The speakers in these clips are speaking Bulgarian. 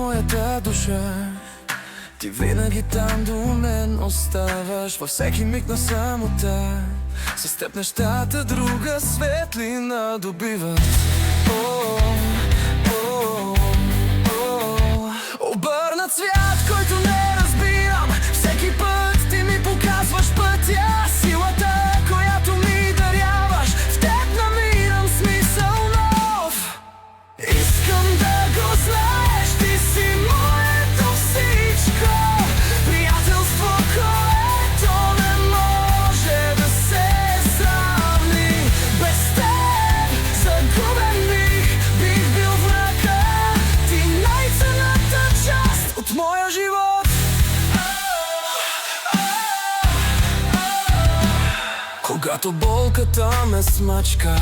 моята душа. Ти винаги там до мен оставаш, във всеки миг на самота. С теб нещата друга светлина добиват. Обърнат свят, който не разбирам. Всеки път ти ми показваш пътя. Силата, която ми даряваш, в теб намирам смисъл нов. Искам да го знаеш, ти си моето всичко. Приятелство, което не може да се сравни. Без теб загубен бих бил в ръка. Ти най-ценната част от моя живот. Когато болката ме смачка,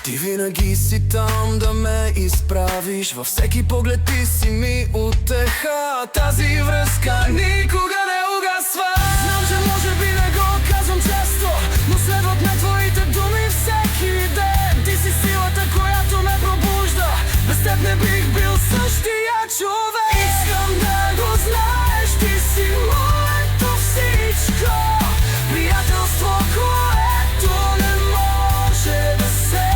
ти винаги си там да ме изправиш. Във всеки поглед ти си ми утеха. Тази връзка никога не угасва. Знам, че може би не го казвам често, но следват ме твоите думи всеки ден. Ти си силата, която ме пробужда. Без теб не бих бил същия човек. Искам да го знаеш, ти си моето всичко. Приятелство, което не може да се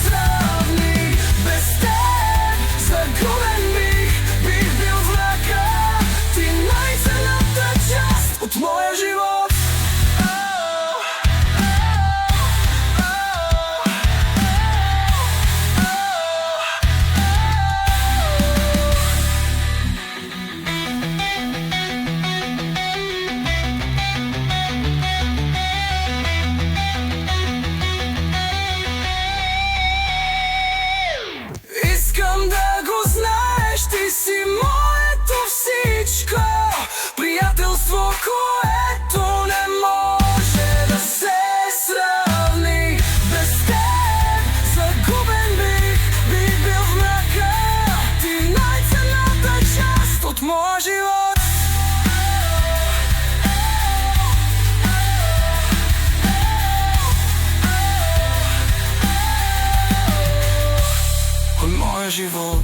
сравни. Без теб загубен бих бил в ръка. Ти най-ценната част от моя живот. Искам да го знаеш, ти си моето всичко. Приятелство, което не може да се сравни. Без теб загубен бих бил в мрака. Ти най-ценната част от моя живот. От моя живот.